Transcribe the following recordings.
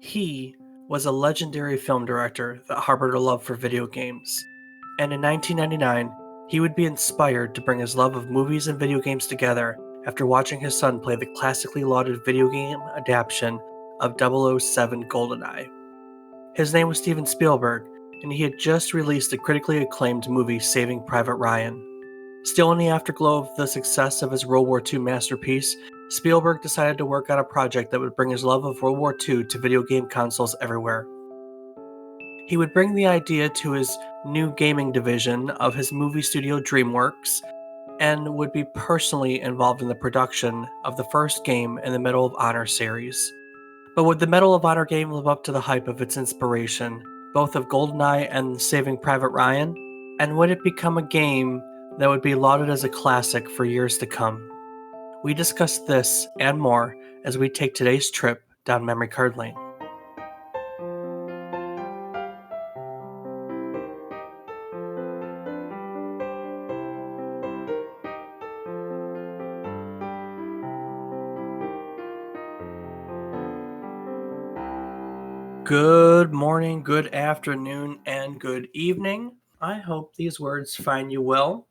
He was a legendary film director that harbored a love for video games, and in 1999, he would be inspired to bring his love of movies and video games together after watching his son play the classically lauded video game adaptation of 007 GoldenEye. His name was Steven Spielberg, and he had just released the critically acclaimed movie Saving Private Ryan. Still in the afterglow of the success of his World War II masterpiece, Spielberg decided to work on a project that would bring his love of World War II to video game consoles everywhere. He would bring the idea to his new gaming division of his movie studio DreamWorks and would be personally involved in the production of the first game in the Medal of Honor series. But would the Medal of Honor game live up to the hype of its inspiration, both of GoldenEye and Saving Private Ryan? And would it become a game that would be lauded as a classic for years to come? We discuss this and more as we take today's trip down memory card lane. Good morning, good afternoon, and good evening. I hope these words find you well.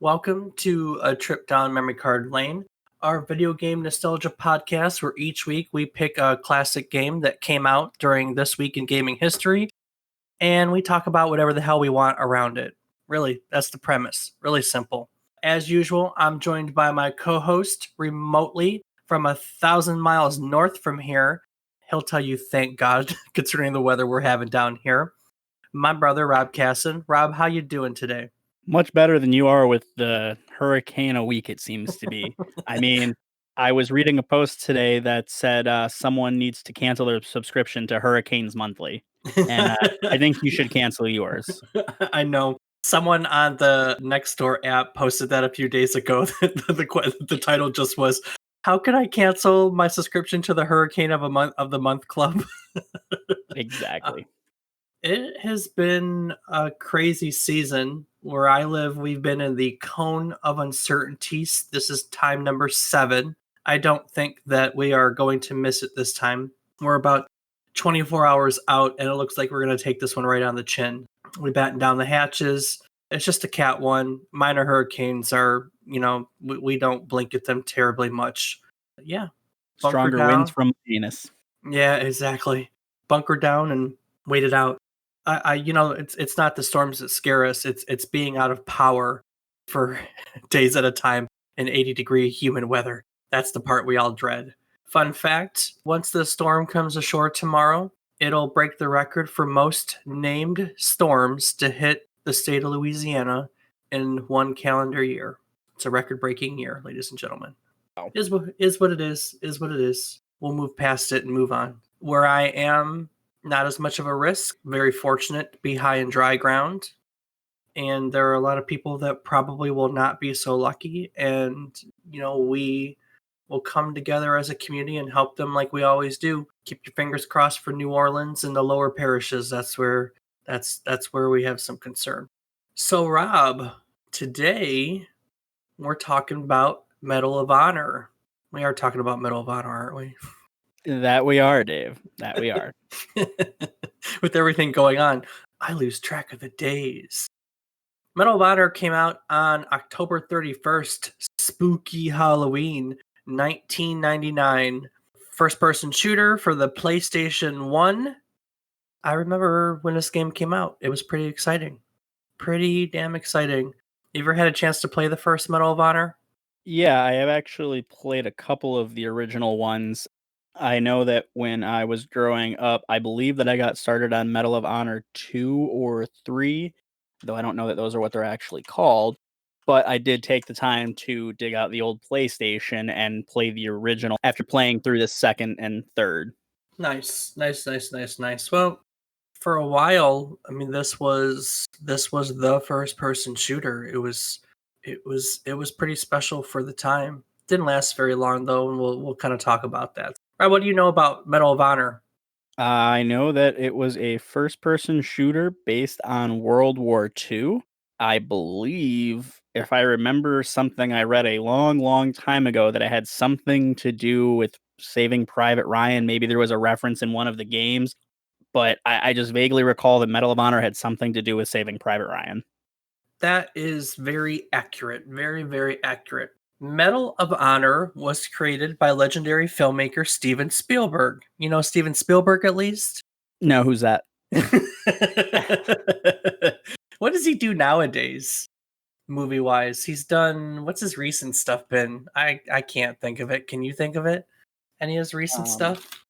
Welcome to a trip down memory card lane, our video game nostalgia podcast where each week we pick a classic game that came out during this week in gaming history, and we talk about whatever the hell we want around it. Really, that's the premise. Really simple. As usual, I'm joined by my co-host remotely from 1,000 miles north from here. He'll tell you, thank God, considering the weather we're having down here. My brother, Rob Casson. Rob, how you doing today? Much better than you are with the hurricane a week, it seems to be. I mean, I was reading a post today that said someone needs to cancel their subscription to Hurricanes Monthly. And I think you should cancel yours. I know. Someone on the Nextdoor app posted that a few days ago. The title just was, "How can I cancel my subscription to the Hurricane of the Month Club?" Exactly. It has been a crazy season. Where I live, we've been in the cone of uncertainties. This is time number 7. I don't think that we are going to miss it this time. We're about 24 hours out, and it looks like we're going to take this one right on the chin. We batten down the hatches. It's just a Cat 1. Minor hurricanes are, we don't blink at them terribly much. Yeah. Stronger winds from Venus. Yeah, exactly. Bunker down and wait it out. It's not the storms that scare us. It's being out of power for days at a time in 80-degree humid weather. That's the part we all dread. Fun fact, once the storm comes ashore tomorrow, it'll break the record for most named storms to hit the state of Louisiana in one calendar year. It's a record-breaking year, ladies and gentlemen. Wow. Is what it is. We'll move past it and move on. Where I am, not as much of a risk. Very fortunate to be high and dry ground. And there are a lot of people that probably will not be so lucky. And, we will come together as a community and help them like we always do. Keep your fingers crossed for New Orleans and the lower parishes. That's where we have some concern. So, Rob, today we're talking about Medal of Honor. We are talking about Medal of Honor, aren't we? That we are, Dave. That we are. With everything going on, I lose track of the days. Medal of Honor came out on October 31st, spooky Halloween, 1999. First-person shooter for the PlayStation 1. I remember when this game came out. It was pretty exciting. Pretty damn exciting. You ever had a chance to play the first Medal of Honor? Yeah, I have actually played a couple of the original ones. I know that when I was growing up, I believe that I got started on Medal of Honor 2 or 3, though I don't know that those are what they're actually called. But I did take the time to dig out the old PlayStation and play the original after playing through the second and third. Nice. Well, for a while, I mean, this was the first person shooter. It was pretty special for the time. Didn't last very long though, and we'll kind of talk about that. All right, what do you know about Medal of Honor? I know that it was a first-person shooter based on World War II. I believe, if I remember something I read a long, long time ago, that it had something to do with Saving Private Ryan. Maybe there was a reference in one of the games, but I just vaguely recall that Medal of Honor had something to do with Saving Private Ryan. That is very accurate. Very, very accurate. Medal of Honor was created by legendary filmmaker Steven Spielberg. You know Steven Spielberg at least? No, who's that? What does he do nowadays, movie-wise? He's done... What's his recent stuff been? I can't think of it. Can you think of it? Any of his recent stuff?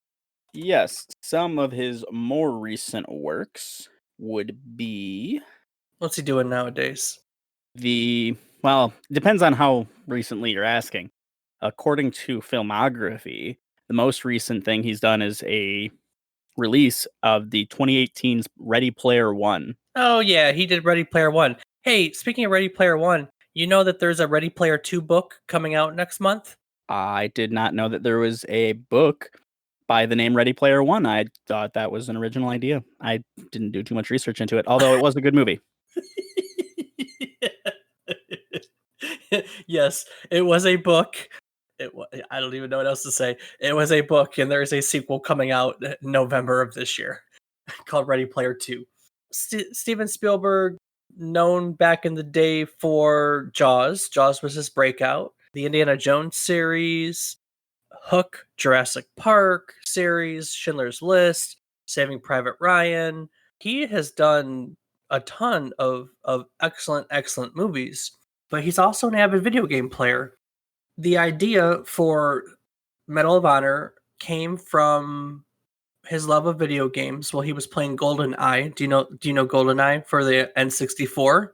Yes, some of his more recent works would be What's he doing nowadays? well, depends on how recently you're asking. According to Filmography, the most recent thing he's done is a release of the 2018's Ready Player One. Oh, yeah, he did Ready Player One. Hey, speaking of Ready Player One, you know that there's a Ready Player 2 book coming out next month? I did not know that there was a book by the name Ready Player One. I thought that was an original idea. I didn't do too much research into it, although it was a good movie. Yes, it was a book. I don't even know what else to say. It was a book, and there's a sequel coming out in November of this year called Ready Player 2. Steven Spielberg, known back in the day for Jaws. Jaws was his breakout. The Indiana Jones series, Hook, Jurassic Park series, Schindler's List, Saving Private Ryan. He has done a ton of excellent movies, but he's also an avid video game player. The idea for Medal of Honor came from his love of video games while he was playing GoldenEye. Do you know GoldenEye for the N64?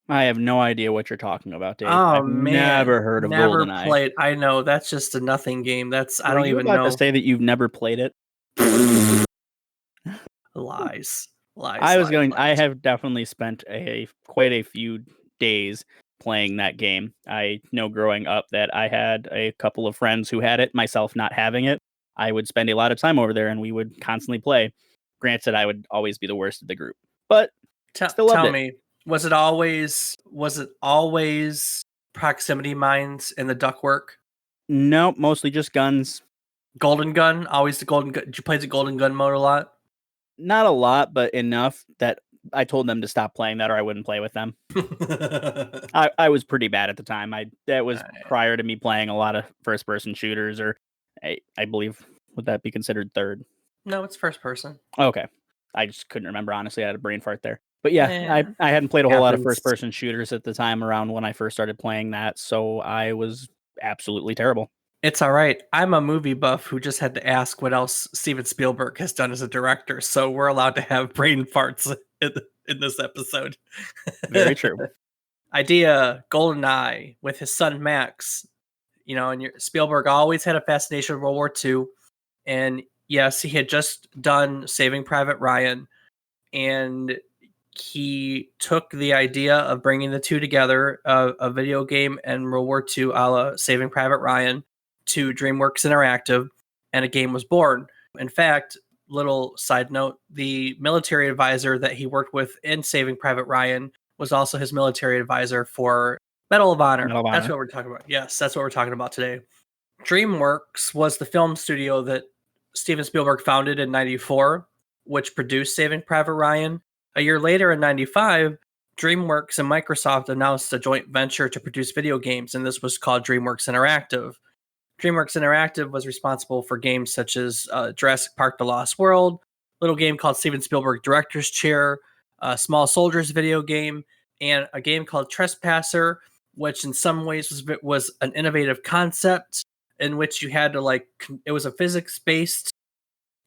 I have no idea what you're talking about, Dave. Oh I've man, never heard of never GoldenEye. played. I know that's just a nothing game. I don't even about know. to say that you've never played it? Lies. I have definitely spent quite a few days playing that game. I know growing up that I had a couple of friends who had it, myself not having it. I would spend a lot of time over there and we would constantly play. Granted, I would always be the worst of the group, but still loved Tell it. me, was it always proximity mines in the ductwork? No, mostly just guns. Golden gun, always the golden gun. Did you play the golden gun mode a lot? Not a lot, but enough that I told them to stop playing that or I wouldn't play with them. I was pretty bad at the time. That was prior to me playing a lot of first person shooters, or I believe, would that be considered third? No, it's first person. Okay. I just couldn't remember, honestly. I had a brain fart there. But yeah, I hadn't played a whole lot of first person shooters at the time around when I first started playing that, so I was absolutely terrible. It's all right. I'm a movie buff who just had to ask what else Steven Spielberg has done as a director, so we're allowed to have brain farts in this episode. Very true. Idea, GoldenEye, with his son Max. You know, and Spielberg always had a fascination with World War II. And yes, he had just done Saving Private Ryan. And he took the idea of bringing the two together, a video game and World War II a la Saving Private Ryan, to DreamWorks Interactive, and a game was born. In fact, little side note, the military advisor that he worked with in Saving Private Ryan was also his military advisor for Medal of Honor. That's what we're talking about. Yes, that's what we're talking about today. DreamWorks was the film studio that Steven Spielberg founded in 1994, which produced Saving Private Ryan. A year later in 1995, DreamWorks and Microsoft announced a joint venture to produce video games, and this was called DreamWorks Interactive. DreamWorks Interactive was responsible for games such as Jurassic Park: The Lost World, a little game called Steven Spielberg Director's Chair, a Small Soldiers video game, and a game called Trespasser, which in some ways was an innovative concept in which you had to it was a physics-based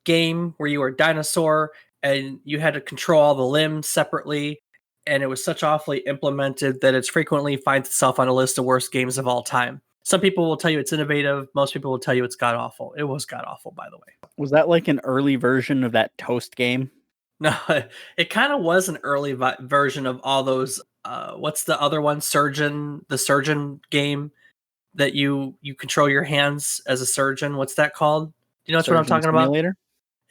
game where you were a dinosaur and you had to control all the limbs separately, and it was such awfully implemented that it frequently finds itself on a list of worst games of all time. Some people will tell you it's innovative. Most people will tell you it's god-awful. It was god-awful, by the way. Was that like an early version of that Toast game? No, it kind of was an early version of all those. What's the other one? The surgeon game that you control your hands as a surgeon. What's that called? Do you know what I'm talking Simulator?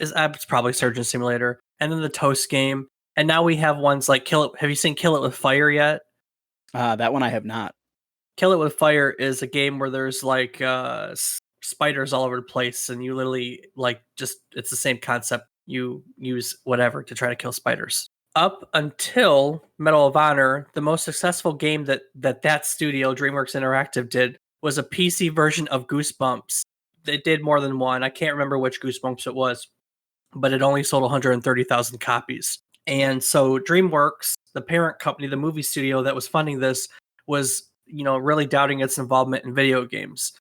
About? It's probably Surgeon Simulator. And then the Toast game. And now we have ones like Kill It. Have you seen Kill It with Fire yet? That one I have not. Kill It with Fire is a game where there's spiders all over the place, and you literally it's the same concept. You use whatever to try to kill spiders. Up until Medal of Honor, the most successful game that studio, DreamWorks Interactive, did was a PC version of Goosebumps. They did more than one. I can't remember which Goosebumps it was, but it only sold 130,000 copies. And so DreamWorks, the parent company, the movie studio that was funding this, was really doubting its involvement in video games.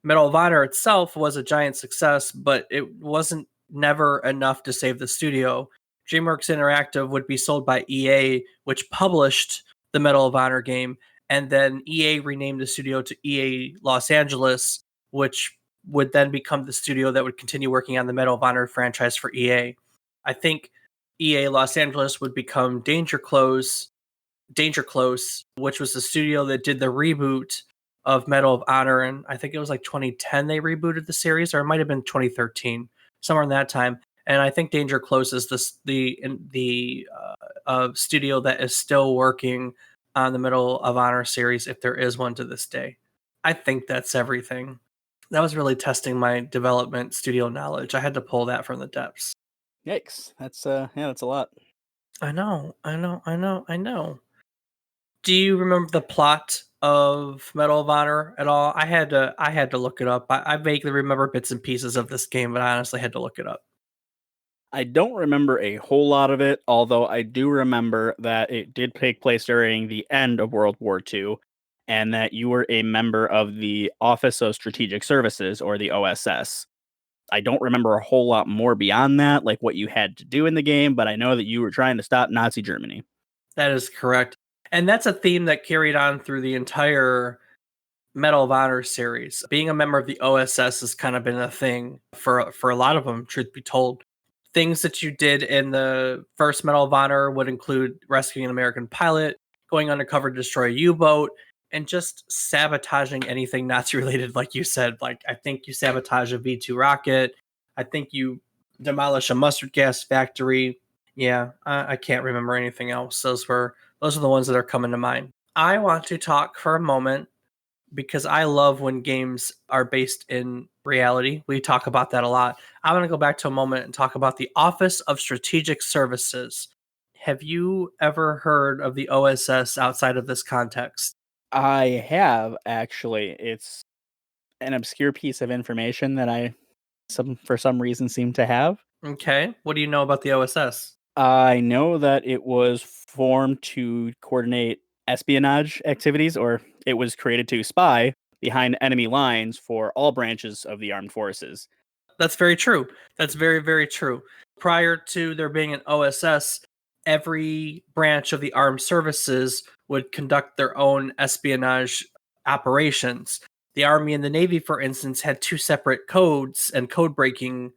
Medal of Honor itself was a giant success, but it wasn't never enough to save the studio. DreamWorks Interactive would be sold by EA, which published the Medal of Honor game, and then EA renamed the studio to EA Los Angeles, which would then become the studio that would continue working on the Medal of Honor franchise for EA. I think EA Los Angeles would become Danger Close, which was the studio that did the reboot of Medal of Honor, and I think it was like 2010 they rebooted the series, or it might have been 2013, somewhere in that time. And I think Danger Close is the studio that is still working on the Medal of Honor series, if there is one to this day. I think that's everything. That was really testing my development studio knowledge. I had to pull that from the depths. Yikes. That's a lot. I know. Do you remember the plot of Medal of Honor at all? I had to look it up. I vaguely remember bits and pieces of this game, but I honestly had to look it up. I don't remember a whole lot of it, although I do remember that it did take place during the end of World War II, and that you were a member of the Office of Strategic Services, or the OSS. I don't remember a whole lot more beyond that, like what you had to do in the game, but I know that you were trying to stop Nazi Germany. That is correct. And that's a theme that carried on through the entire Medal of Honor series. Being a member of the OSS has kind of been a thing for a lot of them, truth be told. Things that you did in the first Medal of Honor would include rescuing an American pilot, going undercover to destroy a U-boat, and just sabotaging anything Nazi related, like you said. Like, I think you sabotage a V2 rocket. I think you demolish a mustard gas factory. Yeah, I can't remember anything else. Those are the ones that are coming to mind. I want to talk for a moment because I love when games are based in reality. We talk about that a lot. I want to go back to a moment and talk about the Office of Strategic Services. Have you ever heard of the OSS outside of this context? I have, actually. It's an obscure piece of information that I for some reason seem to have. Okay. What do you know about the OSS? I know that it was formed to coordinate espionage activities, or it was created to spy behind enemy lines for all branches of the armed forces. That's very true. That's very, very true. Prior to there being an OSS, every branch of the armed services would conduct their own espionage operations. The Army and the Navy, for instance, had two separate codes and code breaking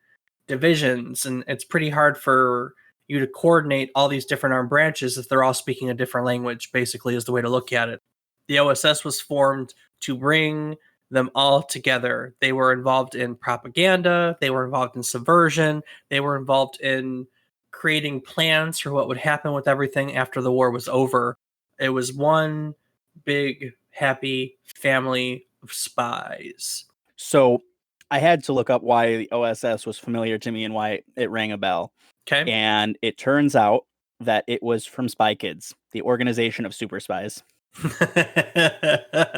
divisions, and it's pretty hard for you to coordinate all these different armed branches if they're all speaking a different language, basically, is the way to look at it. The OSS was formed to bring them all together. They were involved in propaganda, they were involved in subversion, they were involved in creating plans for what would happen with everything after the war was over. It was one big, happy family of spies. So I had to look up why the OSS was familiar to me and why it rang a bell. Okay. And it turns out that it was from Spy Kids, the organization of super spies.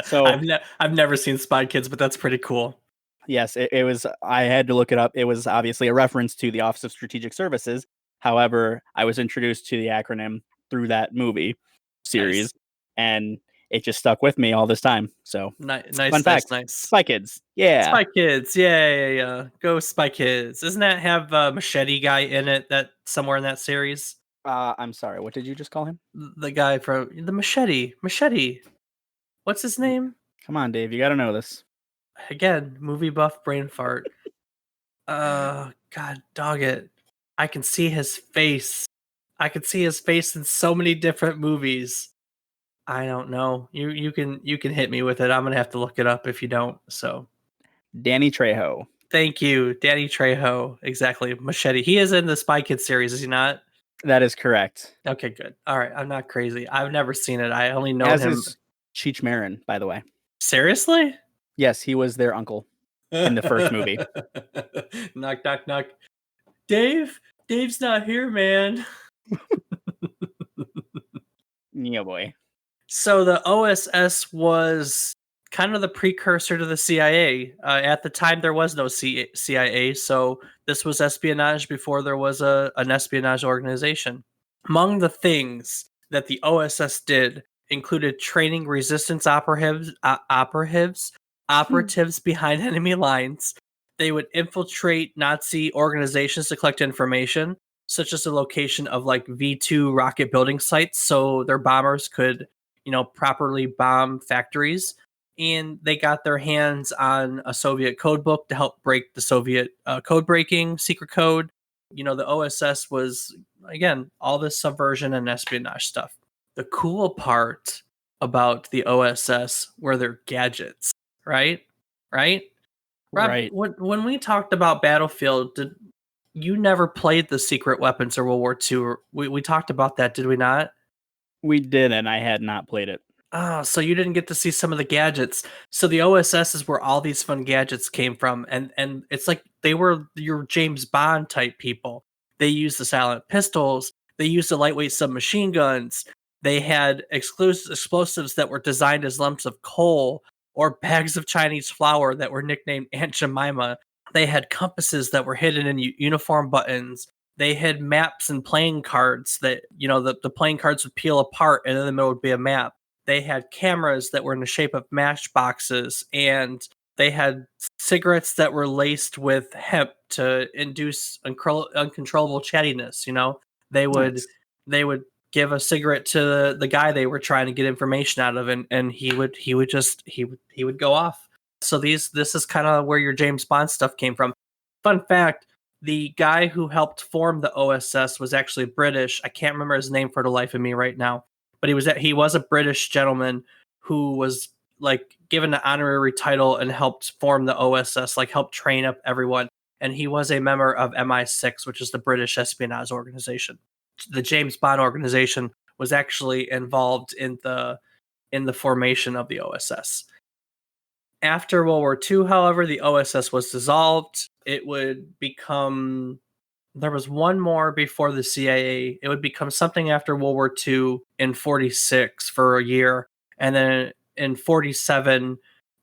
So I've never seen Spy Kids, but that's pretty cool. Yes, it was. I had to look it up. It was obviously a reference to the Office of Strategic Services. However, I was introduced to the acronym through that movie series, Nice. and it just stuck with me all this time. So, Nice, fun fact: nice. Spy Kids, yeah, Spy Kids, yeah. Go Spy Kids. Doesn't that have Machete Guy in it? That somewhere in that series? I'm sorry, what did you just call him? The guy from the Machete. What's his name? Come on, Dave, you got to know this. Again, movie buff brain fart. God dog it. I can see his face. I could see his face in so many different movies. I don't know. You can hit me with it. I'm gonna have to look it up if you don't. So Danny Trejo. thank you, Danny Trejo. Exactly, Machete. He is in the Spy Kids series, is he not? That is correct. Okay, good. All right, I'm not crazy. I've never seen it. I only know As him. is Cheech Marin, by the way. Seriously? Yes, he was their uncle. in the first movie. Knock, knock, knock. Dave? Dave's not here, man. Yeah, boy. So the OSS was kind of the precursor to the CIA. At the time, there was no CIA, so this was espionage before there was an espionage organization. Among the things that the OSS did included training resistance operatives behind enemy lines. They would infiltrate Nazi organizations to collect information, such as the location of like V2 rocket building sites, so their bombers could, properly bomb factories. And they got their hands on a Soviet code book to help break the Soviet code breaking secret code. The OSS was, again, all this subversion and espionage stuff. The cool part about the OSS were their gadgets, right? Right? Rob, Right. when we talked about Battlefield, did you never played the secret weapons or World War II? We talked about that, did we not? We did, and I had not played it. Oh, so you didn't get to see some of the gadgets. So the OSS is where all these fun gadgets came from, and it's like they were your James Bond type people. They used the silent pistols. They used the lightweight submachine guns. They had explosives that were designed as lumps of coal or bags of Chinese flour that were nicknamed Aunt Jemima. They had compasses that were hidden in uniform buttons. They had maps and playing cards that, the playing cards would peel apart and in the middle would be a map. They had cameras that were in the shape of matchboxes, and they had cigarettes that were laced with hemp to induce uncontrollable chattiness. They would Nice. they would give a cigarette to the guy they were trying to get information out of, and he would go off. So this is kind of where your James Bond stuff came from. Fun fact: the guy who helped form the OSS was actually British. I can't remember his name for the life of me right now, but he was a British gentleman who was like given an honorary title and helped form the OSS, like helped train up everyone. And he was a member of MI6, which is the British espionage organization. The James Bond organization was actually involved in the formation of the OSS. After World War II, however, the OSS was dissolved. It would become, there was one more before the CIA. It would become something after World War II in 46 for a year. And then in 47,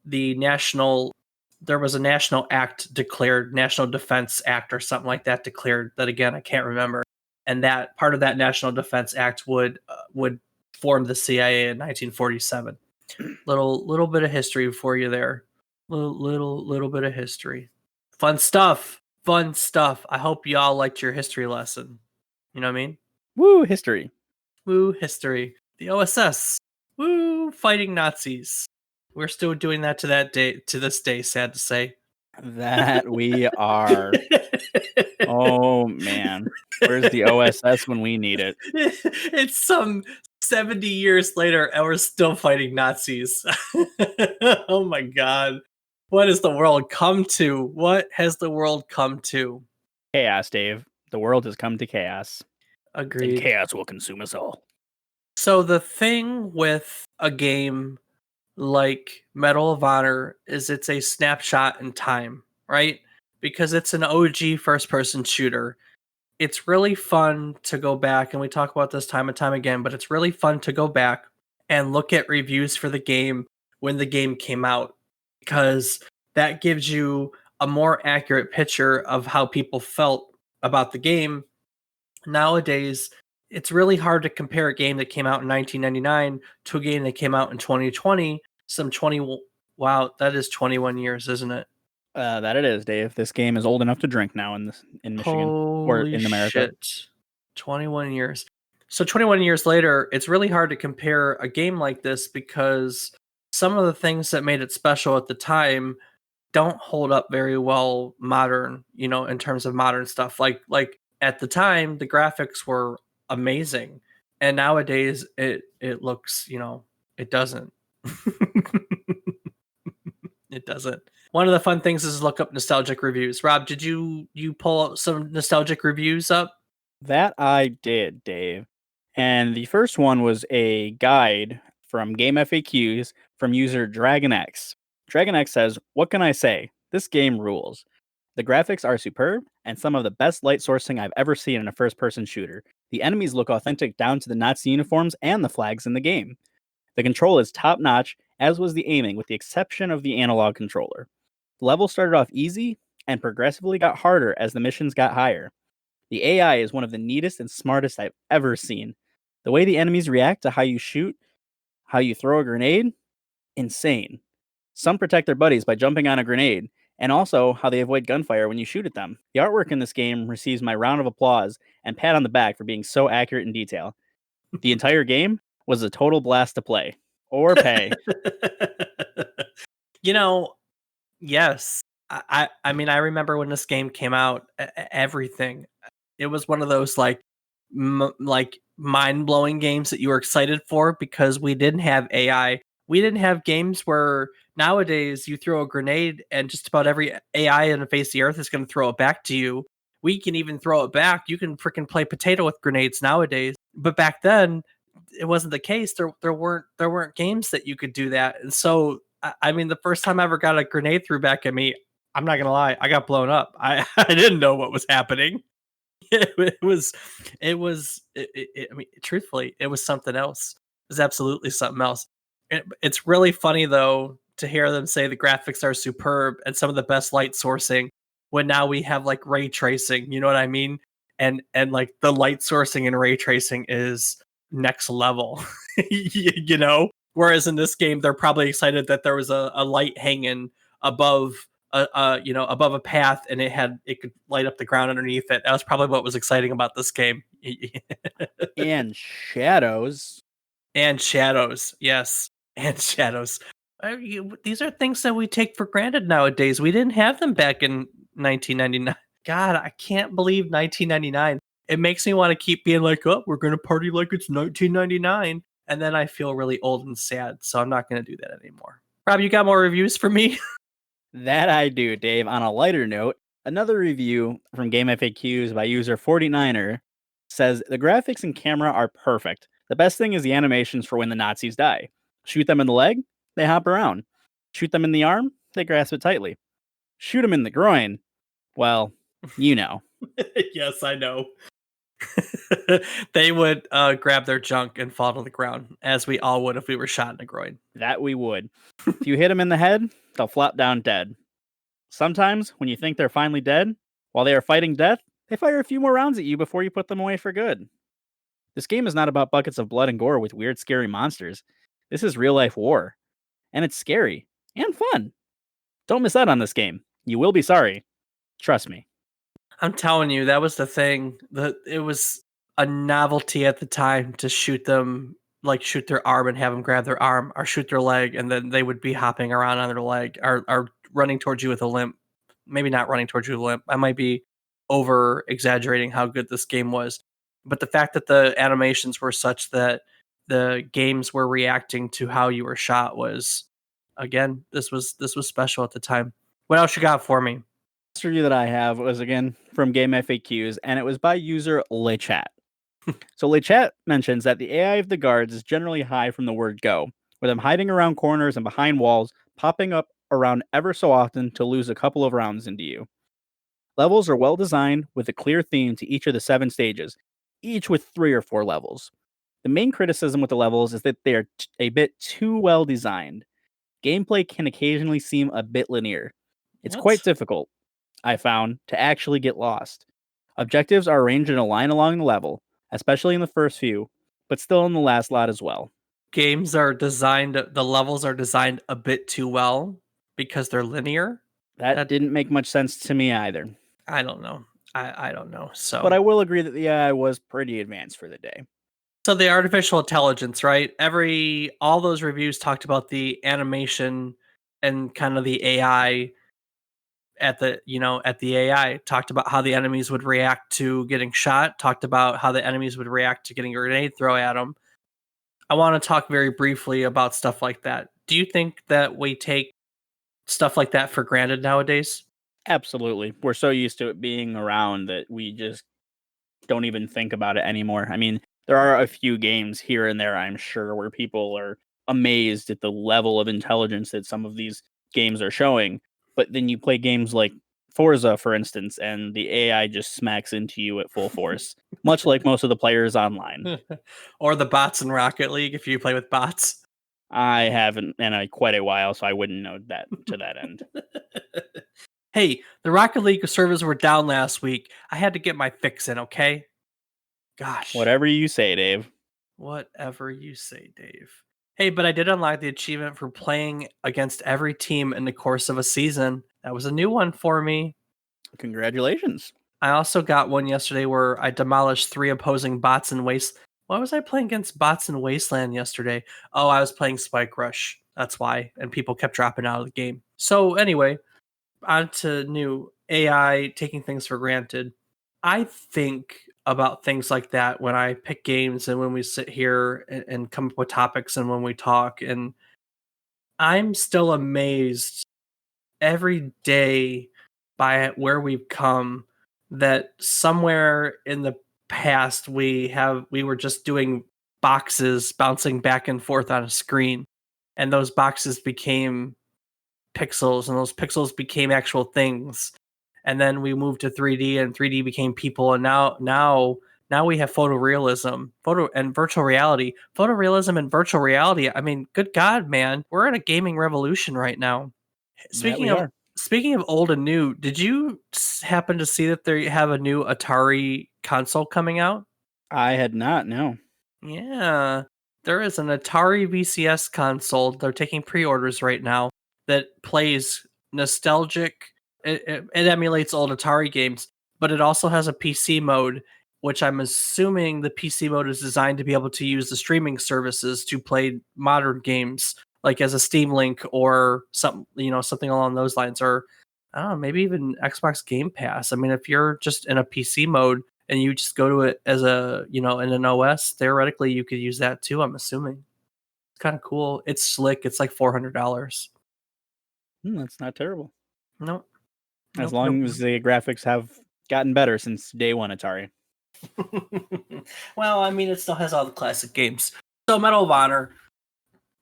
there was a national act declared, National Defense Act or something like that declared, that again, I can't remember. And that part of that National Defense Act would form the CIA in 1947. Little bit of history for you there. Little bit of history. Fun stuff. Fun stuff. I hope y'all liked your history lesson. You know what I mean? Woo, history. Woo, history. The OSS. Woo, fighting Nazis. We're still doing that to this day, sad to say. That we are. Oh, man. Where's the OSS when we need it? It's some 70 years later, and we're still fighting Nazis. Oh my god. What has the world come to? What has the world come to? Chaos, Dave. The world has come to chaos. Agreed. And chaos will consume us all. So the thing with a game like Medal of Honor is it's a snapshot in time, right? Because it's an OG first-person shooter. It's really fun to go back, and we talk about this time and time again, but it's really fun to go back and look at reviews for the game when the game came out, because that gives you a more accurate picture of how people felt about the game. Nowadays, it's really hard to compare a game that came out in 1999 to a game that came out in 2020. Wow, that is 21 years, isn't it? That it is, Dave. This game is old enough to drink now in Michigan or Holy in America. shit. 21 years. So 21 years later, it's really hard to compare a game like this because some of the things that made it special at the time don't hold up very well modern, in terms of modern stuff. Like at the time, the graphics were amazing. And nowadays it looks, it doesn't. It doesn't. One of the fun things is look up nostalgic reviews. Rob, did you pull up some nostalgic reviews up? That I did, Dave. And the first one was a guide from Game FAQs from user DragonX. DragonX says, "What can I say? This game rules. The graphics are superb and some of the best light sourcing I've ever seen in a first person shooter. The enemies look authentic down to the Nazi uniforms and the flags in the game. The control is top notch, as was the aiming, with the exception of the analog controller. The level started off easy and progressively got harder as the missions got higher. The AI is one of the neatest and smartest I've ever seen. The way the enemies react to how you shoot, how you throw a grenade, insane. Some protect their buddies by jumping on a grenade, and also how they avoid gunfire when you shoot at them. The artwork in this game receives my round of applause and pat on the back for being so accurate in detail. The entire game was a total blast to play or pay. You know, yes. I mean, I remember when this game came out, everything. It was one of those like mind-blowing games that you were excited for because we didn't have AI. We didn't have games where nowadays you throw a grenade and just about every AI in the face of the earth is going to throw it back to you. We can even throw it back. You can freaking play potato with grenades nowadays. But back then, it wasn't the case. There weren't games that you could do that. And so I mean, the first time I ever got a grenade threw back at me, I'm not gonna lie, I got blown up. I didn't know what was happening. I mean, truthfully, it was something else. It was absolutely something else. It's really funny though to hear them say the graphics are superb and some of the best light sourcing when now we have like ray tracing. You know what I mean? And like the light sourcing and ray tracing is next level. You know. Whereas in this game, they're probably excited that there was a light hanging above above a path, and it could light up the ground underneath it. That was probably what was exciting about this game. And shadows. And shadows, yes, and shadows. These are things that we take for granted nowadays. We didn't have them back in 1999. God, I can't believe 1999. It makes me want to keep being like, oh, we're going to party like it's 1999. And then I feel really old and sad. So I'm not going to do that anymore. Rob, you got more reviews for me? That I do, Dave. On a lighter note, another review from Game FAQs by user 49er says the graphics and camera are perfect. The best thing is the animations for when the Nazis die. Shoot them in the leg, they hop around. Shoot them in the arm, they grasp it tightly. Shoot them in the groin, well, you know. Yes, I know. They would grab their junk and fall to the ground, as we all would if we were shot in the groin. That we would. If you hit them in the head, they'll flop down dead. Sometimes, when you think they're finally dead, while they are fighting death, they fire a few more rounds at you before you put them away for good. This game is not about buckets of blood and gore with weird, scary monsters. This is real life war. And it's scary and fun. Don't miss out on this game. You will be sorry. Trust me. I'm telling you, that was the thing. It was a novelty at the time to shoot them, like shoot their arm and have them grab their arm, or shoot their leg, and then they would be hopping around on their leg, or running towards you with a limp. Maybe not running towards you with a limp. I might be over exaggerating how good this game was, but the fact that the animations were such that the games were reacting to how you were shot was, again, this was special at the time. What else you got for me? Last review that I have was again from Game FAQs, and it was by user LeChat. So LeChat mentions that the AI of the guards is generally high from the word go, with them hiding around corners and behind walls, popping up around ever so often to lose a couple of rounds into you. Levels are well designed with a clear theme to each of the 7 stages, each with 3 or 4 levels. The main criticism with the levels is that they are a bit too well designed. Gameplay can occasionally seem a bit linear. It's quite difficult, I found, to actually get lost. Objectives are arranged in a line along the level, especially in the first few, but still in the last lot as well. The levels are designed a bit too well because they're linear. That didn't make much sense to me either. I don't know. I don't know. So, but I will agree that the AI was pretty advanced for the day. So the artificial intelligence, right? All those reviews talked about the animation and kind of the AI at the AI, talked about how the enemies would react to getting shot, talked about how the enemies would react to getting a grenade thrown at them. I want to talk very briefly about stuff like that. Do you think that we take stuff like that for granted nowadays? Absolutely. We're so used to it being around that we just don't even think about it anymore. I mean, there are a few games here and there, I'm sure, where people are amazed at the level of intelligence that some of these games are showing. But then you play games like Forza, for instance, and the AI just smacks into you at full force, much like most of the players online. Or the bots in Rocket League if you play with bots. I haven't in quite a while, so I wouldn't know that to that end. Hey, the Rocket League servers were down last week. I had to get my fix in, okay? Gosh. Whatever you say, Dave. Whatever you say, Dave. Hey, but I did unlock the achievement for playing against every team in the course of a season. That was a new one for me. Congratulations. I also got one yesterday where I demolished 3 opposing bots in Waste. Why was I playing against bots in Wasteland yesterday? Oh, I was playing Spike Rush. That's why. And people kept dropping out of the game. So anyway, on to new AI taking things for granted. I think about things like that when I pick games and when we sit here and come up with topics and when we talk. And I'm still amazed every day by where we've come, that somewhere in the past we were just doing boxes bouncing back and forth on a screen, and those boxes became pixels, and those pixels became actual things, and then we moved to 3D, and 3D became people, and now we have photo and virtual reality. Photorealism and virtual reality, I mean, good god, man, we're in a gaming revolution right now. That Speaking we of are. speaking of old and new, did you happen to see that they have a new Atari console coming out? I had not, no. Yeah, there is an Atari VCS console. They're taking pre-orders right now that plays nostalgic. It emulates old Atari games, but it also has a PC mode, which I'm assuming the PC mode is designed to be able to use the streaming services to play modern games, like as a Steam Link or something along those lines, or I don't know, maybe even Xbox Game Pass. I mean, if you're just in a PC mode and you just go to it as in an OS, theoretically you could use that too, I'm assuming. It's kind of cool. It's slick. It's like $400. That's not terrible. Nope. As Nope. Nope. long as the graphics have gotten better since day one Atari. Well, I mean, it still has all the classic games. So Medal of Honor.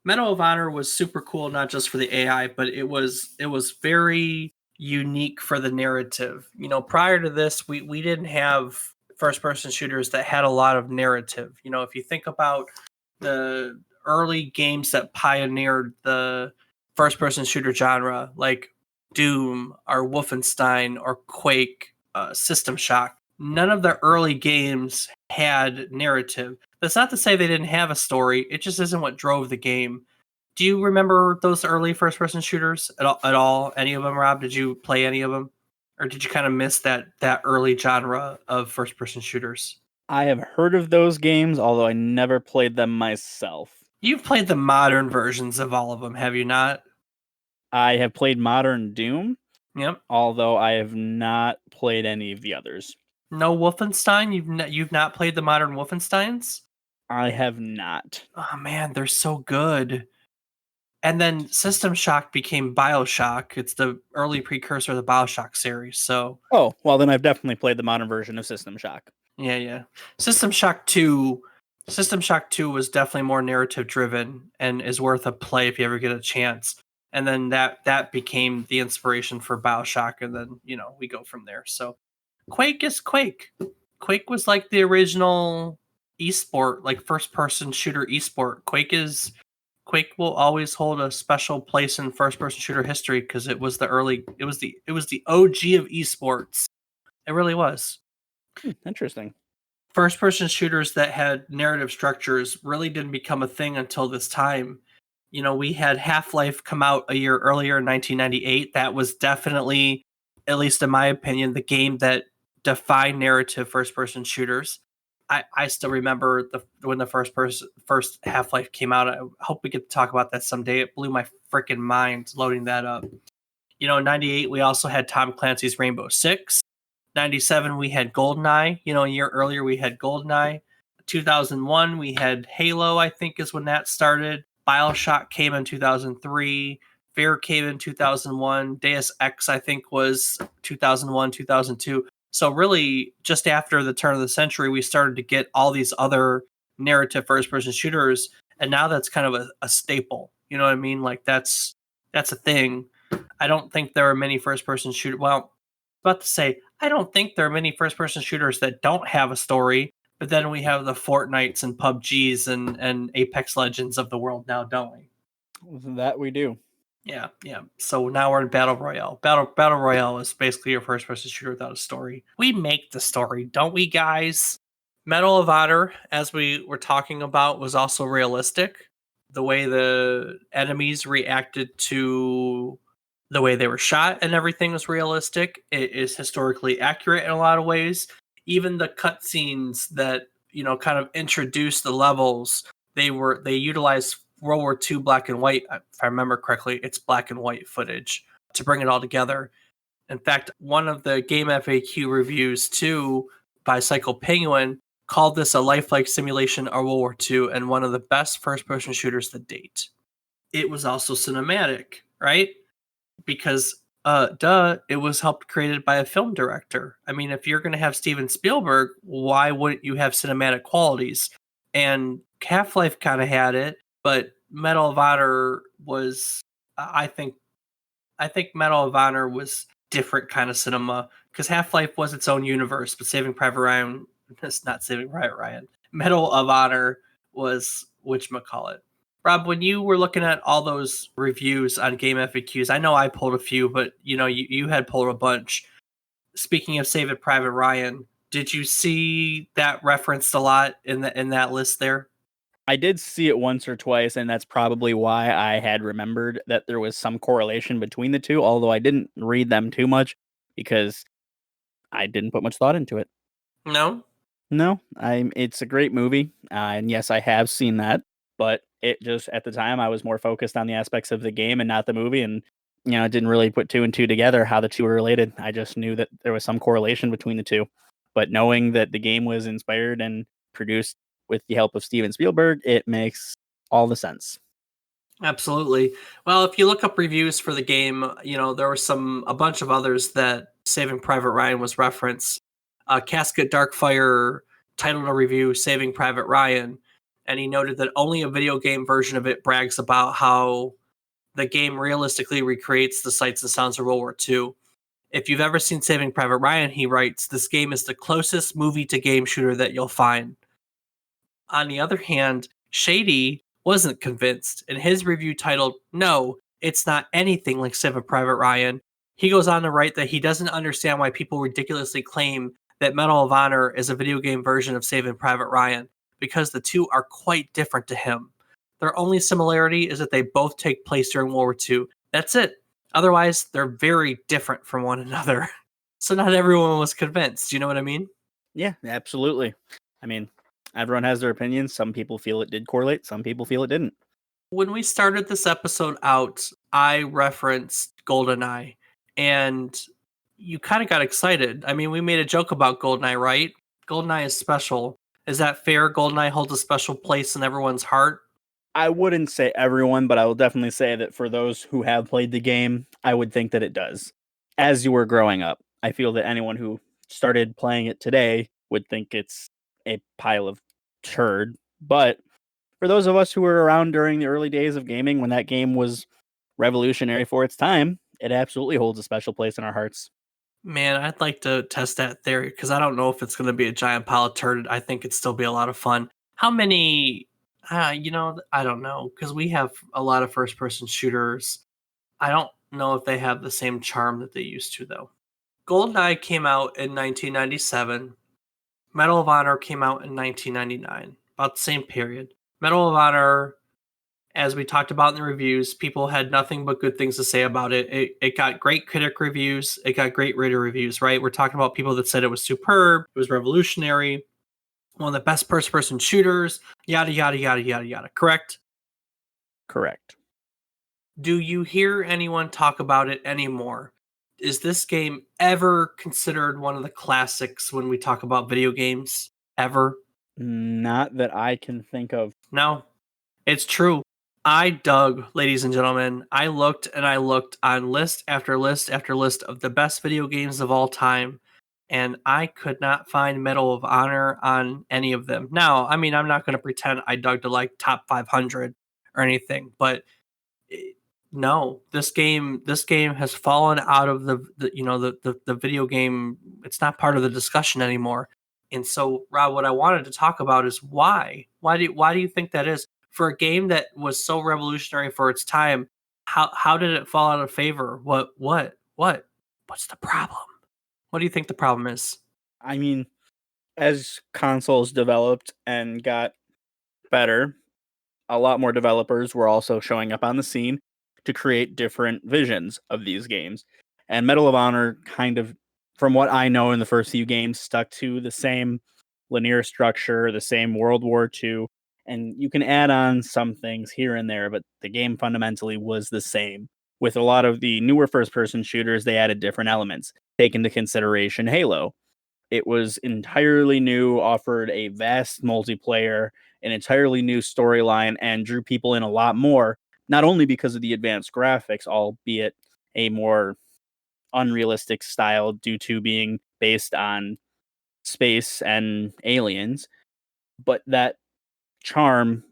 Medal of Honor was super cool, not just for the AI, but it was very unique for the narrative. Prior to this, we didn't have first person shooters that had a lot of narrative. If you think about the early games that pioneered the first person shooter genre, like Doom or Wolfenstein or Quake, System Shock, none of the early games had narrative. That's not to say they didn't have a story. It just isn't what drove the game. Do you remember those early first-person shooters at all? At all? Any of them, Rob? Did you play any of them, or did you kind of miss that early genre of first-person shooters? I have heard of those games, although I never played them myself. You've played the modern versions of all of them, have you not? I have played Modern Doom, Yep. although I have not played any of the others. No Wolfenstein. You've not played the modern Wolfensteins. I have not. Oh man, they're so good. And then System Shock became BioShock. It's the early precursor of the BioShock series. So Oh, well, then I've definitely played the modern version of System Shock. yeah. System Shock 2 System Shock 2 was definitely more narrative driven and is worth a play if you ever get a chance. And then that became the inspiration for BioShock, and then, we go from there. So Quake is Quake. Quake was like the original esport, like first person shooter esport. Quake will always hold a special place in first person shooter history because it was the OG of esports. It really was. Interesting. First person shooters that had narrative structures really didn't become a thing until this time. We had Half-Life come out a year earlier in 1998. That was definitely, at least in my opinion, the game that defined narrative first person shooters. I still remember when the first Half-Life came out. I hope we get to talk about that someday. It blew my freaking mind loading that up. In 98, we also had Tom Clancy's Rainbow Six. 97, we had GoldenEye. A year earlier, we had GoldenEye. 2001, we had Halo, I think is when that started. BioShock came in 2003. Fear came in 2001. Deus Ex, I think, was 2001, 2002. So really, just after the turn of the century, we started to get all these other narrative first-person shooters, and now that's kind of a staple. You know what I mean? Like that's a thing. I don't think there are many first-person shooters. Well, I was about to say, I don't think there are many first-person shooters that don't have a story, but then we have the Fortnites and PUBGs and Apex Legends of the world now, don't we? That we do. Yeah, yeah. So now we're in Battle Royale. Battle Royale is basically your first-person shooter without a story. We make the story, don't we, guys? Medal of Honor, as we were talking about, was also realistic. The way the enemies reacted to the way they were shot and everything was realistic. It is historically accurate in a lot of ways. Even the cutscenes that kind of introduce the levels, they utilized World War II black and white. If I remember correctly, it's black and white footage to bring it all together. In fact, one of the Game FAQ reviews too by Psycho Penguin called this a lifelike simulation of World War II and one of the best first-person shooters to date. It was also cinematic, right? Because it was helped created by a film director. I mean, if you're going to have Steven Spielberg, why wouldn't you have cinematic qualities? And Half-Life kind of had it, but Medal of Honor was, I think Medal of Honor was different kind of cinema because Half-Life was its own universe, but Saving Private Ryan, it's not Saving Private Ryan. Medal of Honor was whatchamacallit. Rob, when you were looking at all those reviews on Game FAQs, I know I pulled a few, but you had pulled a bunch. Speaking of Saving Private Ryan, did you see that referenced a lot in that list there? I did see it once or twice, and that's probably why I had remembered that there was some correlation between the two, although I didn't read them too much because I didn't put much thought into it. No? No, it's a great movie, and yes, I have seen that, but it just at the time I was more focused on the aspects of the game and not the movie, and I didn't really put two and two together how the two were related. I just knew that there was some correlation between the two, but knowing that the game was inspired and produced with the help of Steven Spielberg, it makes all the sense. Absolutely. Well, if you look up reviews for the game, there were a bunch of others that Saving Private Ryan was referenced. Casket Darkfire titled a review Saving Private Ryan, and he noted that only a video game version of it brags about how the game realistically recreates the sights and sounds of World War II. If you've ever seen Saving Private Ryan, he writes, this game is the closest movie to game shooter that you'll find. On the other hand, Shady wasn't convinced. In his review titled, No, it's not anything like Saving Private Ryan, he goes on to write that he doesn't understand why people ridiculously claim that Medal of Honor is a video game version of Saving Private Ryan, because the two are quite different to him. Their only similarity is that they both take place during World War II. That's it. Otherwise, they're very different from one another. So not everyone was convinced. You know what I mean? Yeah, absolutely. I mean, everyone has their opinions. Some people feel it did correlate, some people feel it didn't. When we started this episode out, I referenced GoldenEye, and you kind of got excited. I mean, we made a joke about GoldenEye, right? GoldenEye is special. Is that fair? GoldenEye holds a special place in everyone's heart. I wouldn't say everyone, but I will definitely say that for those who have played the game, I would think that it does. As you were growing up, I feel that anyone who started playing it today would think it's a pile of turd. But for those of us who were around during the early days of gaming when that game was revolutionary for its time, it absolutely holds a special place in our hearts. Man, I'd like to test that theory because I don't know if it's going to be a giant pile of turd. I think it'd still be a lot of fun. How many? I don't know because we have a lot of first-person shooters. I don't know if they have the same charm that they used to, though. GoldenEye came out in 1997. Medal of Honor came out in 1999, about the same period. Medal of Honor, as we talked about in the reviews, people had nothing but good things to say about it. It got great critic reviews. It got great reader reviews, right? We're talking about people that said it was superb, it was revolutionary, one of the best first-person shooters, yada, yada, yada, yada, yada. Correct? Correct. Do you hear anyone talk about it anymore? Is this game ever considered one of the classics when we talk about video games? Ever? Not that I can think of. No, it's true. I dug, ladies and gentlemen. I looked and I looked on list after list after list of the best video games of all time, and I could not find Medal of Honor on any of them. Now, I mean, I'm not going to pretend I dug to like top 500 or anything, but No, this game has fallen out of the video game. It's not part of the discussion anymore. And so, Rob, what I wanted to talk about is why. Why do you think that is? For a game that was so revolutionary for its time, how did it fall out of favor? What's the problem? What do you think the problem is? I mean, as consoles developed and got better, a lot more developers were also showing up on the scene to create different visions of these games. And Medal of Honor kind of, from what I know in the first few games, stuck to the same linear structure, the same World War II, and you can add on some things here and there, but the game fundamentally was the same. With a lot of the newer first person shooters, they added different elements. Take into consideration Halo. It was entirely new, offered a vast multiplayer, an entirely new storyline, and drew people in a lot more, not only because of the advanced graphics, albeit a more unrealistic style due to being based on space and aliens, but that charm,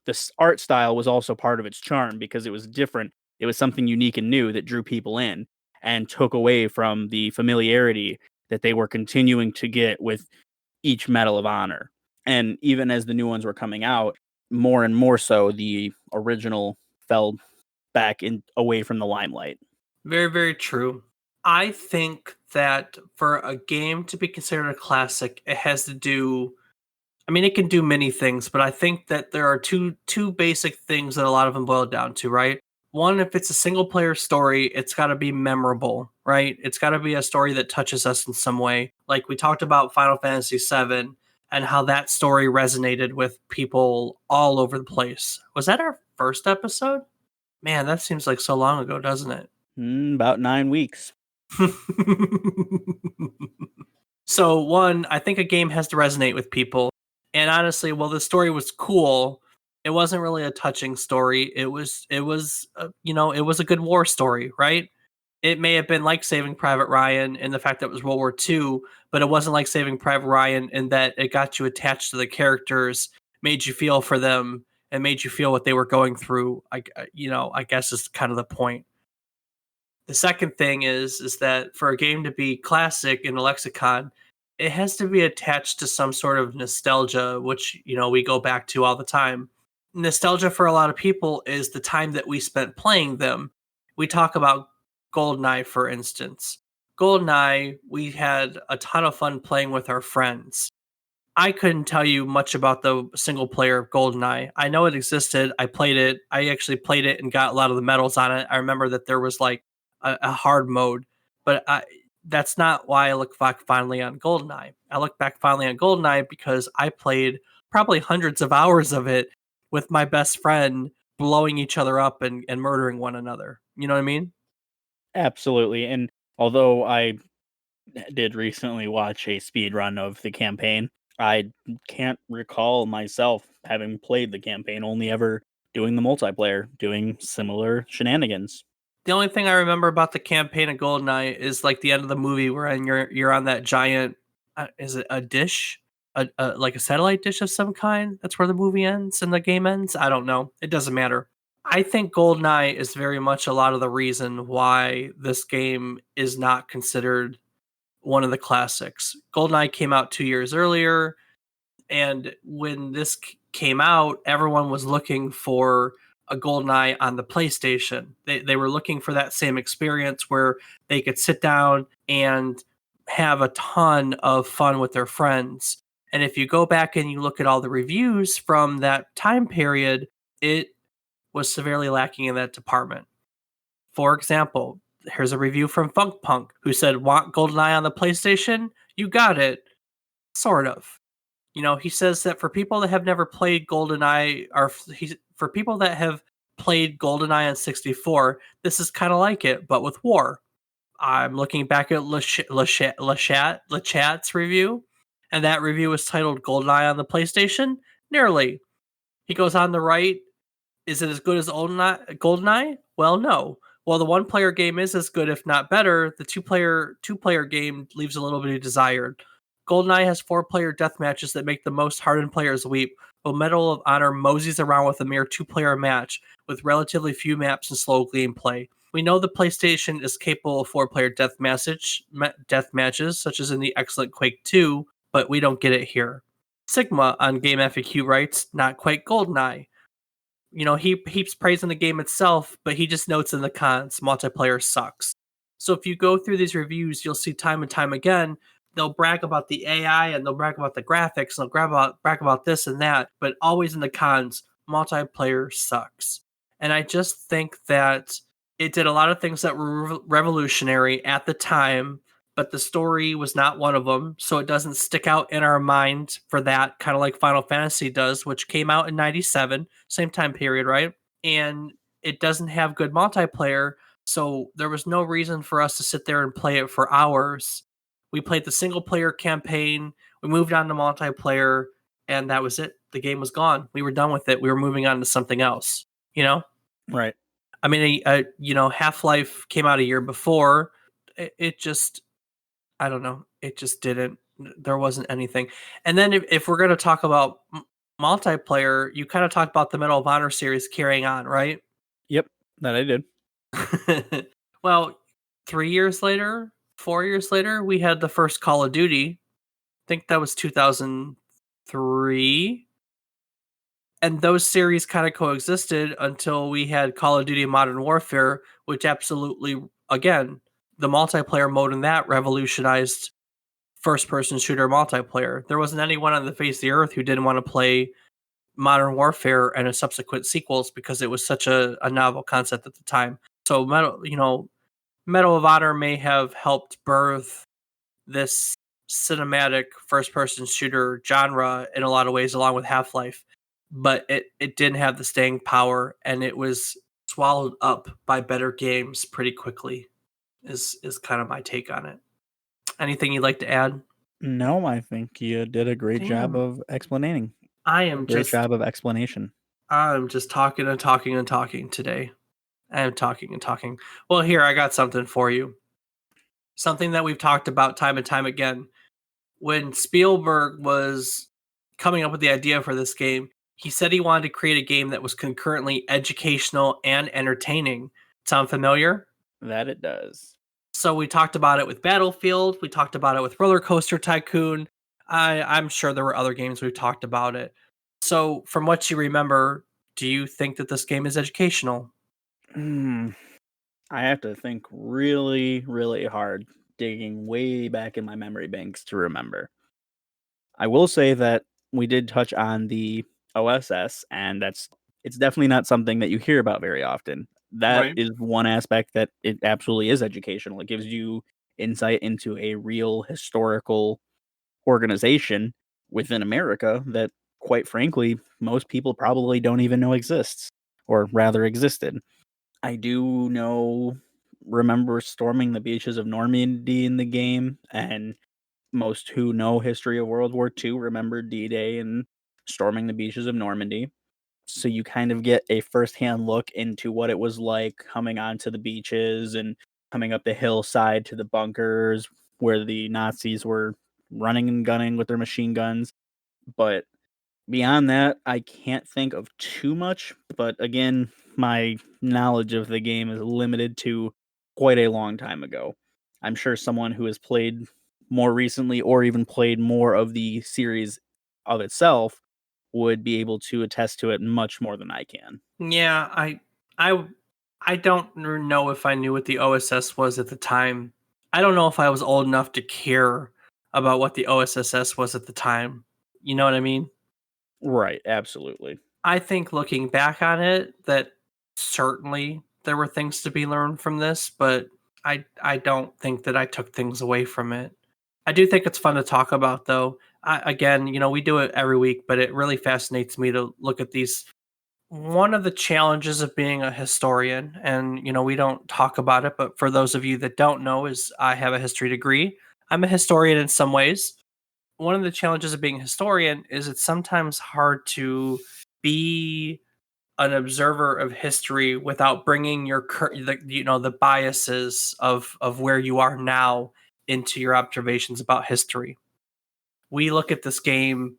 this art style was also part of its charm because it was different. It was something unique and new that drew people in and took away from the familiarity that they were continuing to get with each Medal of Honor. And even as the new ones were coming out, more and more so, the original fell back in away from the limelight. Very, very true. I think that for a game to be considered a classic, it has to do. I mean, it can do many things, but I think that there are two basic things that a lot of them boil down to, right? One, if it's a single player story, it's got to be memorable, right? It's got to be a story that touches us in some way. Like we talked about Final Fantasy VII and how that story resonated with people all over the place. Was that our first episode? Man, that seems like so long ago, doesn't it? About 9 weeks. So one, I think a game has to resonate with people. And honestly, while the story was cool, it wasn't really a touching story. It was a good war story, right? It may have been like Saving Private Ryan in the fact that it was World War II, but it wasn't like Saving Private Ryan in that it got you attached to the characters, made you feel for them, and made you feel what they were going through. I guess is kind of the point. The second thing is that for a game to be classic in the lexicon, it has to be attached to some sort of nostalgia, which we go back to all the time. Nostalgia for a lot of people is the time that we spent playing them. We talk about GoldenEye, for instance. GoldenEye, we had a ton of fun playing with our friends. I couldn't tell you much about the single player of GoldenEye. I know it existed. I played it. I actually played it and got a lot of the medals on it. I remember that there was like a hard mode, but that's not why I look back fondly on GoldenEye. I look back fondly on GoldenEye because I played probably hundreds of hours of it with my best friend, blowing each other up and murdering one another. You know what I mean? Absolutely. And although I did recently watch a speed run of the campaign, I can't recall myself having played the campaign, only ever doing the multiplayer, doing similar shenanigans. The only thing I remember about the campaign of GoldenEye is like the end of the movie where you're on that giant. Is it a dish? Like a satellite dish of some kind? That's where the movie ends and the game ends. I don't know. It doesn't matter. I think GoldenEye is very much a lot of the reason why this game is not considered one of the classics. GoldenEye came out 2 years earlier, and when this came out, everyone was looking for a GoldenEye on the PlayStation. They were looking for that same experience where they could sit down and have a ton of fun with their friends. And if you go back and you look at all the reviews from that time period, it was severely lacking in that department. For example, here's a review from Funk Punk who said, "Want GoldenEye on the PlayStation? You got it." Sort of. He says that for people that have never played GoldenEye, or for people that have played GoldenEye on 64, this is kind of like it, but with war. I'm looking back at LeChat's review, and that review was titled GoldenEye on the PlayStation? Nearly. He goes on to write, is it as good as GoldenEye? Well, no. While the one-player game is as good, if not better, the two-player game leaves a little bit of desired. GoldenEye has 4-player death matches that make the most hardened players weep, while Medal of Honor moseys around with a mere 2-player match with relatively few maps and slow gameplay. We know the PlayStation is capable of 4-player death matches, such as in the excellent Quake 2, but we don't get it here. Sigma on Game FAQ writes, not quite GoldenEye. He heaps praise on the game itself, but he just notes in the cons, multiplayer sucks. So if you go through these reviews, you'll see time and time again, they'll brag about the AI and they'll brag about the graphics, and they'll brag about this and that, but always in the cons, multiplayer sucks. And I just think that it did a lot of things that were revolutionary at the time, but the story was not one of them, so it doesn't stick out in our mind for that, kind of like Final Fantasy does, which came out in 97, same time period, right? And it doesn't have good multiplayer, so there was no reason for us to sit there and play it for hours. We played the single player campaign, we moved on to multiplayer, and that was it. The game was gone. We were done with it. We were moving on to something else, you know? Right. I mean, Half-Life came out a year before. It just, I don't know. It just didn't. There wasn't anything. And then if we're going to talk about multiplayer, you kind of talked about the Medal of Honor series carrying on, right? Yep, that I did. Well, 3 years later, 4 years later, we had the first Call of Duty. I think that was 2003. And those series kind of coexisted until we had Call of Duty Modern Warfare, which absolutely, again, the multiplayer mode in that revolutionized first-person shooter multiplayer. There wasn't anyone on the face of the earth who didn't want to play Modern Warfare and its subsequent sequels because it was such a novel concept at the time. So Medal of Honor may have helped birth this cinematic first-person shooter genre in a lot of ways, along with Half-Life, but it didn't have the staying power, and it was swallowed up by better games pretty quickly. Is kind of my take on it. Anything you'd like to add? No, I think you did a great job Damn. of explaining. I'm Great job of explanation. talking and talking and talking today. I'm talking and talking. Well, here, I got something for you. Something that we've talked about time and time again. When Spielberg was coming up with the idea for this game, he said he wanted to create a game that was concurrently educational and entertaining. Sound familiar? That it does. So we talked about it with Battlefield. We talked about it with Roller Coaster Tycoon. I'm sure there were other games we've talked about it. So from what you remember, do you think that this game is educational? I have to think really, really hard, digging way back in my memory banks to remember. I will say that we did touch on the OSS, and it's definitely not something that you hear about very often. That Right. is one aspect that it absolutely is educational. It gives you insight into a real historical organization within America that, quite frankly, most people probably don't even know exists, or rather existed. I do remember storming the beaches of Normandy in the game, and most who know history of World War II remember D-Day and storming the beaches of Normandy. So you kind of get a firsthand look into what it was like coming onto the beaches and coming up the hillside to the bunkers where the Nazis were running and gunning with their machine guns. But beyond that, I can't think of too much. But again, my knowledge of the game is limited to quite a long time ago. I'm sure someone who has played more recently or even played more of the series of itself would be able to attest to it much more than I can. Yeah, I I don't know if I knew what the OSS was at the time. I don't know if I was old enough to care about what the OSS was at the time. You know what I mean? Right, absolutely. I think looking back on it, that certainly there were things to be learned from this, but I don't think that I took things away from it. I do think it's fun to talk about, though. Again, we do it every week, but it really fascinates me to look at these. One of the challenges of being a historian, and we don't talk about it, but for those of you that don't know, is I have a history degree. I'm a historian in some ways. One of the challenges of being a historian is it's sometimes hard to be an observer of history without bringing the biases of where you are now into your observations about history. we look at this game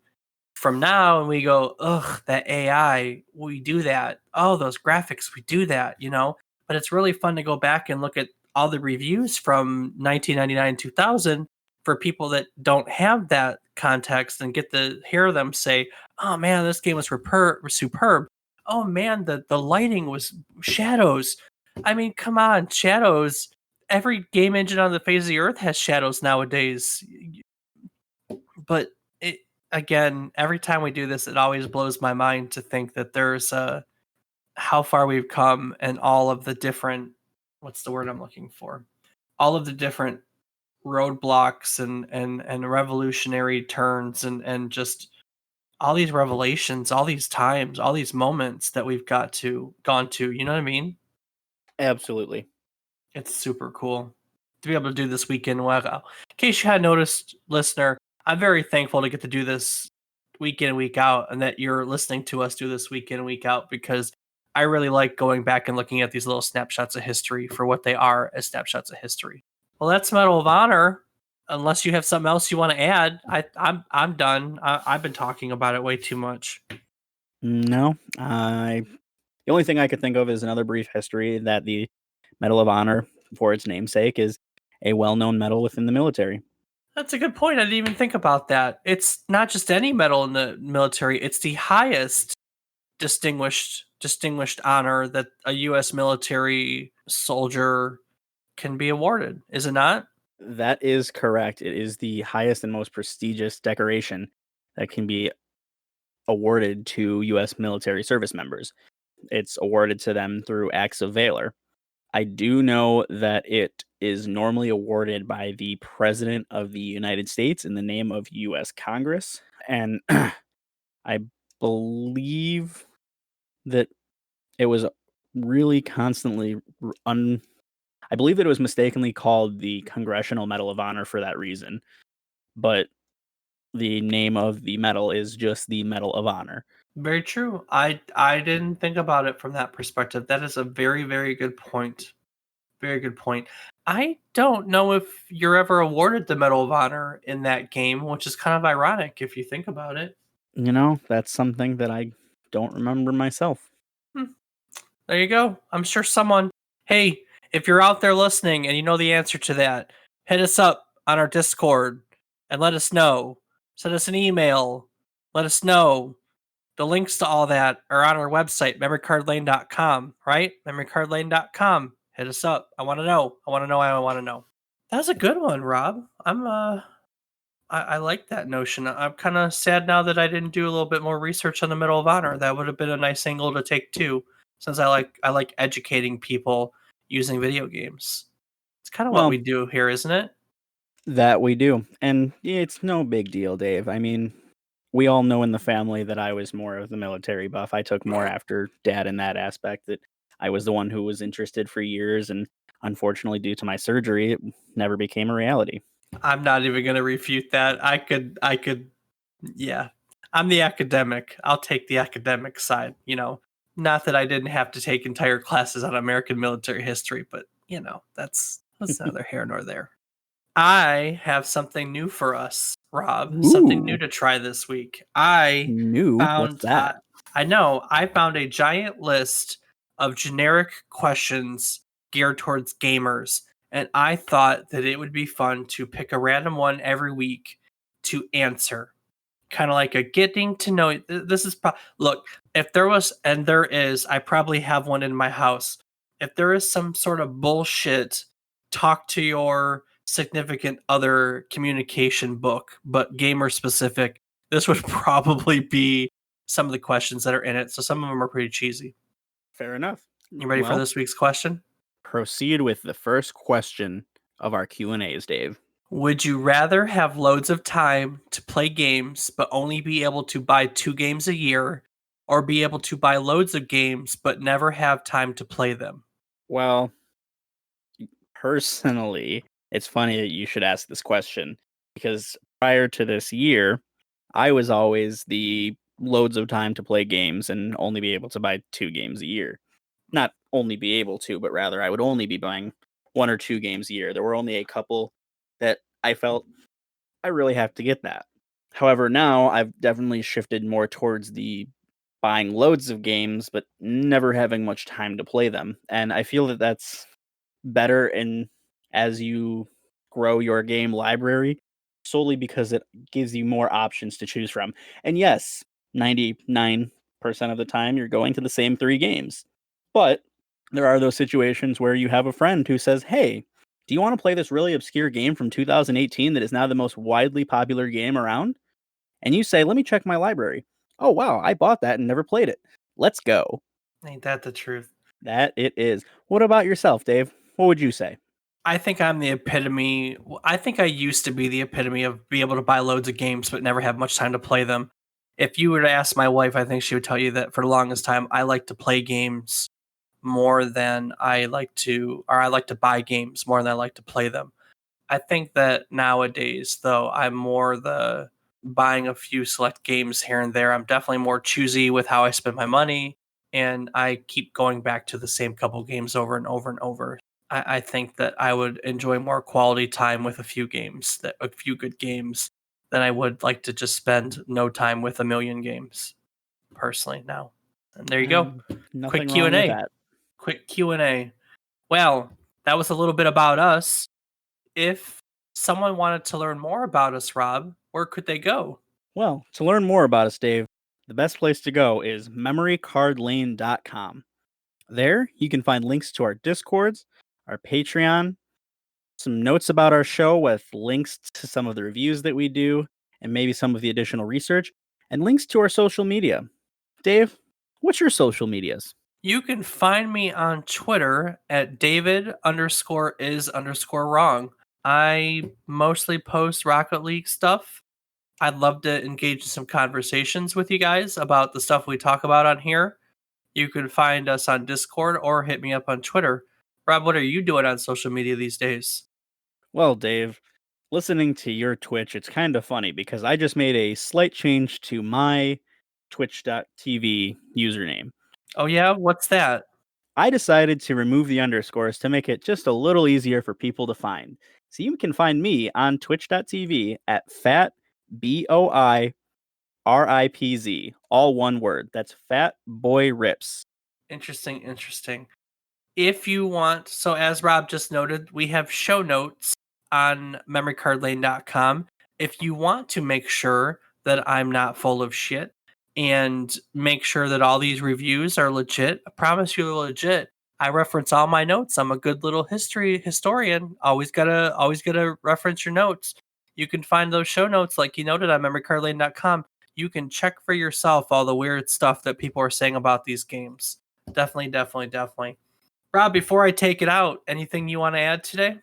from now and we go, ugh, that AI, we do that. Oh, those graphics, we do that, you know? But it's really fun to go back and look at all the reviews from 1999, 2000 for people that don't have that context and get to hear them say, oh man, this game was superb. Oh man, the lighting was shadows. I mean, come on, shadows. Every game engine on the face of the earth has shadows nowadays. But it again, every time we do this, it always blows my mind to think that there's how far we've come and all of the different what's the word I'm looking for? All of the different roadblocks and revolutionary turns and just all these revelations, all these times, all these moments that we've gone to, you know what I mean? Absolutely. It's super cool to be able to do this weekend. Well, in case you hadn't noticed, listener, I'm very thankful to get to do this week in and week out, and that you're listening to us do this week in and week out because I really like going back and looking at these little snapshots of history for what they are as snapshots of history. Well, that's Medal of Honor. Unless you have something else you want to add, I'm done. I've been talking about it way too much. No, the only thing I could think of is another brief history that the Medal of Honor, for its namesake, is a well-known medal within the military. That's a good point. I didn't even think about that. It's not just any medal in the military; it's the highest distinguished honor that a U.S. military soldier can be awarded. Is it not? That is correct. It is the highest and most prestigious decoration that can be awarded to U.S. military service members. It's awarded to them through acts of valor. I do know that it is normally awarded by the President of the United States in the name of U.S. Congress. And I believe that it was really constantly I believe that it was mistakenly called the Congressional Medal of Honor for that reason. But the name of the medal is just the Medal of Honor. Very true. I didn't think about it from that perspective. That is a very very good point. Very good point. I don't know if you're ever awarded the Medal of Honor in that game, which is kind of ironic if you think about it. You know, that's something that I don't remember myself. Hmm. There you go. I'm sure someone, hey, if you're out there listening and you know the answer to that, hit us up on our Discord and let us know. Send us an email. Let us know. The links to all that are on our website, memorycardlane.com, right? Memorycardlane.com. Hit us up. I want to know. I want to know. I want to know. That was a good one, Rob. I like that notion. I'm kind of sad now that I didn't do a little bit more research on the Medal of Honor. That would have been a nice angle to take too, since I like educating people using video games. It's kind of what Well, we do here, isn't it? that we do. And it's no big deal, Dave. I mean, we all know in the family that I was more of the military buff. I took more after dad in that aspect, that I was the one who was interested for years. And unfortunately, due to my surgery, it never became a reality. I'm not even going to refute that. I could, yeah. I'm the academic. I'll take the academic side. Not that I didn't have to take entire classes on American military history, but that's neither here nor there. I have something new for us, Rob. Something new Ooh, to try this week. I new? What's found, that? I know, I found a giant list of generic questions geared towards gamers, and I thought that it would be fun to pick a random one every week to answer. Kind of like a getting to know. This is, look, if there was, and there is, I probably have one in my house. If there is some sort of bullshit, talk to your significant other communication book, but gamer specific, this would probably be some of the questions that are in it. So some of them are pretty cheesy. Fair enough. You ready for Well, this week's question? proceed with the first question of our Q&As, Dave. Would you rather have loads of time to play games but only be able to buy 2 games a year, or be able to buy loads of games but never have time to play them? Well, personally, it's funny that you should ask this question because prior to this year, I was always the loads of time to play games and only be able to buy 2 games a year. Not only be able to, but rather I would only be buying 1 or 2 games a year. There were only a couple that I felt I really have to get that. However, now I've definitely shifted more towards the buying loads of games, but never having much time to play them. And I feel that that's better in as you grow your game library, solely because it gives you more options to choose from. And yes, 99% of the time you're going to the same 3 games. But there are those situations where you have a friend who says, "Hey, do you want to play this really obscure game from 2018 that is now the most widely popular game around?" And you say, "Let me check my library." "Oh, wow, I bought that and never played it. Let's go." Ain't that the truth? That it is. What about yourself, Dave? What would you say? I think I'm the epitome. I think I used to be the epitome of be able to buy loads of games but never have much time to play them. If you were to ask my wife, I think she would tell you that for the longest time, I like to play games more than I like to buy games more than I like to play them. I think that nowadays, though, I'm more the buying a few select games here and there. I'm definitely more choosy with how I spend my money, and I keep going back to the same couple games over and over and over. I think that I would enjoy more quality time with a few good games, than I would like to just spend no time with a million games, personally. Now, and there you go. And Quick nothing Q wrong and with A. that. Quick Q and A. Well, that was a little bit about us. If someone wanted to learn more about us, Rob, where could they go? Well, to learn more about us, Dave, the best place to go is memorycardlane.com. There, you can find links to our Discords, our Patreon, some notes about our show with links to some of the reviews that we do, and maybe some of the additional research, and links to our social media. Dave, what's your social medias? You can find me on Twitter at David underscore is underscore wrong. I mostly post Rocket League stuff. I'd love to engage in some conversations with you guys about the stuff we talk about on here. You can find us on Discord or hit me up on Twitter. Rob, what are you doing on social media these days? Well, Dave, listening to your Twitch, it's kind of funny because I just made a slight change to my twitch.tv username. Oh, yeah? What's that? I decided to remove the underscores to make it just a little easier for people to find. So you can find me on twitch.tv at FatBoyRipz, all one word. That's Fat Boy Rips. Interesting, interesting. If you want, so as Rob just noted, we have show notes on memorycardlane.com. If you want to make sure that I'm not full of shit and make sure that all these reviews are legit, I promise you they're legit. I reference all my notes. I'm a good little history historian. Always gotta reference your notes. You can find those show notes like you noted on memorycardlane.com. You can check for yourself all the weird stuff that people are saying about these games. Definitely, definitely, definitely. Rob, before I take it out, anything you want to add today?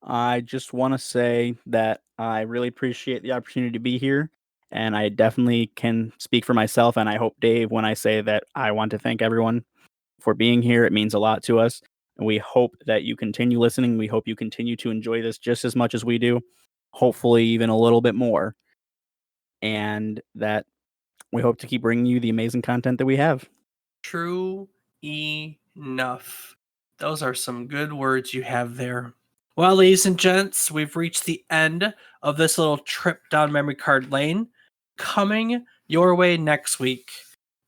I just want to say that I really appreciate the opportunity to be here. And I definitely can speak for myself. And I hope, Dave, when I say that I want to thank everyone for being here, it means a lot to us. And we hope that you continue listening. We hope you continue to enjoy this just as much as we do, hopefully, even a little bit more. And that we hope to keep bringing you the amazing content that we have. True enough. Those are some good words you have there. Well, ladies and gents, we've reached the end of this little trip down memory card lane. Coming your way next week.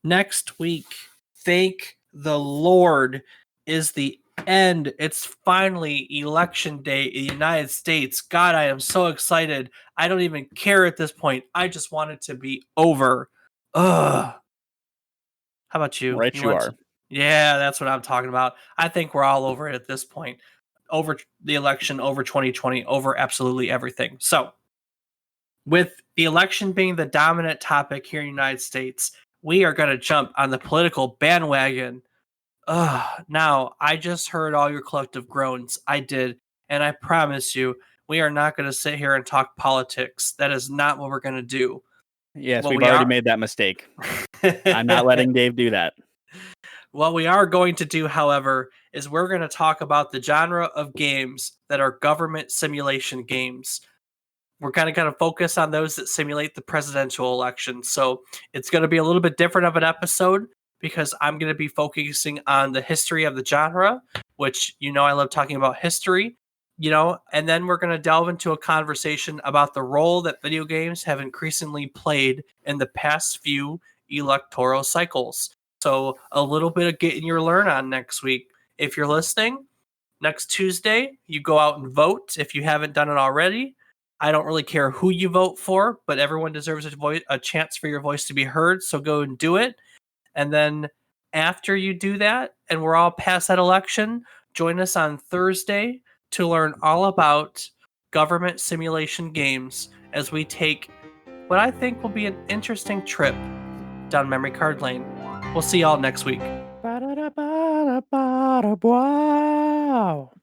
Next week, thank the Lord, is the end. It's finally election day in the United States. God, I am so excited. I don't even care at this point. I just want it to be over. Ugh. How about you? Right, You you want are. to? Yeah, that's what I'm talking about. I think we're all over it at this point. Over the election, over 2020, over absolutely everything. So, with the election being the dominant topic here in the United States, we are going to jump on the political bandwagon. Now, I just heard all your collective groans. I did. And I promise you, we are not going to sit here and talk politics. That is not what we're going to do. Yes, What we've we already are. made that mistake. I'm not letting Dave do that. What we are going to do, however, is we're going to talk about the genre of games that are government simulation games. We're kind of focus on those that simulate the presidential election. So it's going to be a little bit different of an episode because I'm going to be focusing on the history of the genre, which I love talking about history. And then we're going to delve into a conversation about the role that video games have increasingly played in the past few electoral cycles. So, a little bit of getting your learn on next week. If you're listening, next Tuesday, you go out and vote if you haven't done it already. I don't really care who you vote for, but everyone deserves a chance for your voice to be heard. So go and do it. And then after you do that, and we're all past that election, join us on Thursday to learn all about government simulation games as we take what I think will be an interesting trip down memory card lane. We'll see y'all next week. Ba-da-da-ba-da-ba-da-wow.